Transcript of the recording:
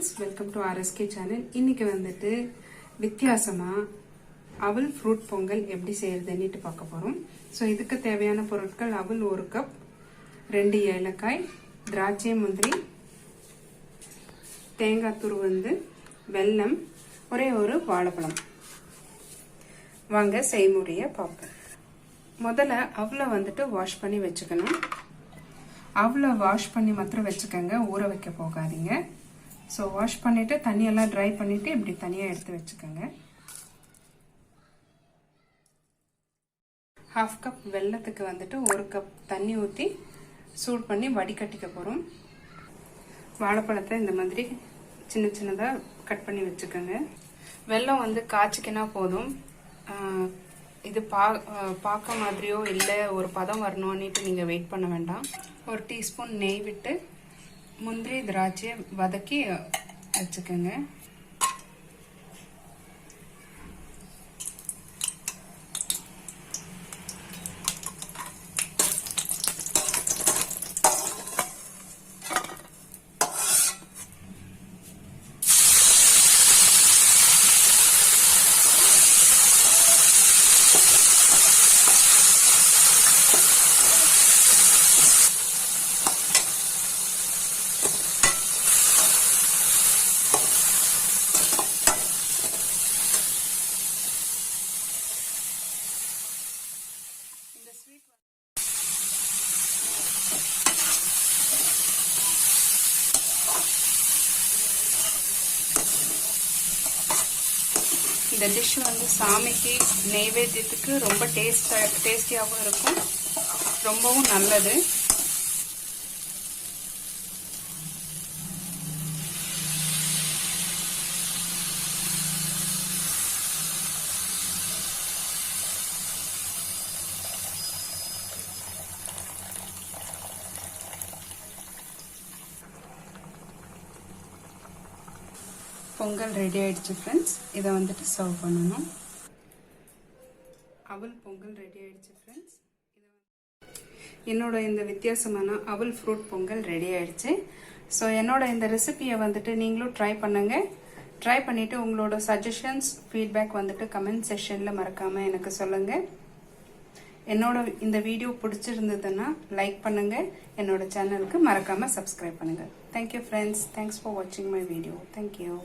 friends, welcome to RSK channel. இன்னைக்கு வந்துட்டு வித்தியாசமா அவல் ஃப்ரூட் பொங்கல் எப்படி செய்யறதுன்னு பார்க்க போறோம். சோ இதுக்கு தேவையான பொருட்கள் அவல் 1 கப், 2 ஏலக்காய், திராட்சை முந்திரி, தேங்காய் துருவந்து, வெல்லம், ஒரே ஒரு வாழைப்பழம். வாங்க செய்முறையை பார்ப்போம். முதல்ல அவலை வந்துட்டு வாஷ் பண்ணி வச்சுக்கணும். அவலை வாஷ் பண்ணி மாத்திரம் வச்சுக்கோங்க, ஊற வைக்க போகாதீங்க. ஸோ வாஷ் பண்ணிட்டு தண்ணியெல்லாம் ட்ரை பண்ணிட்டு இப்படி தனியாக எடுத்து வச்சுக்கோங்க. 1/2 கப் வெல்லத்துக்கு வந்துட்டு 1 கப் தண்ணி ஊற்றி சூடு பண்ணி வடிகட்டிக்க போகிறோம். வாழைப்பழத்தை இந்த மாதிரி சின்ன சின்னதாக கட் பண்ணி வச்சுக்கோங்க. வெல்லம் வந்து காய்ச்சிக்கினா போதும். இது பார்க்க மாதிரியோ இல்லை ஒரு பதம் வரணும்னுட்டு நீங்கள் வெயிட் பண்ண வேண்டாம். 1 டீஸ்பூன் நெய் விட்டு முந்திரி திராட்சையை வதக்கி வச்சுக்கோங்க. இந்த டிஷ் வந்து சாமிக்கு நெய்வேத்தியத்துக்கு ரொம்ப டேஸ்டியாகவும் இருக்கும், ரொம்பவும் நல்லது. பொங்கல் ரெடி ஆயிடுச்சு ஃப்ரெண்ட்ஸ். இதை வந்துட்டு சர்வ் பண்ணணும். அவல் பொங்கல் ரெடி ஆயிடுச்சு ஃப்ரெண்ட்ஸ். என்னோட இந்த வித்தியாசமான அவல் ஃப்ரூட் பொங்கல் ரெடி ஆயிடுச்சு. ஸோ என்னோட இந்த ரெசிபியை வந்துட்டு நீங்களும் ட்ரை பண்ணுங்க. ட்ரை பண்ணிட்டு உங்களோட சஜஷன்ஸ் ஃபீட்பேக் வந்துட்டு கமெண்ட் செக்ஷன்ல மறக்காம எனக்கு சொல்லுங்க. என்னோட இந்த வீடியோ பிடிச்சிருந்ததுன்னா லைக் பண்ணுங்க. என்னோட சேனலுக்கு மறக்காம சப்ஸ்கிரைப் பண்ணுங்க. Thank you friends. தேங்க்ஸ் ஃபார் வாட்சிங் மை வீடியோ. தேங்க்யூ.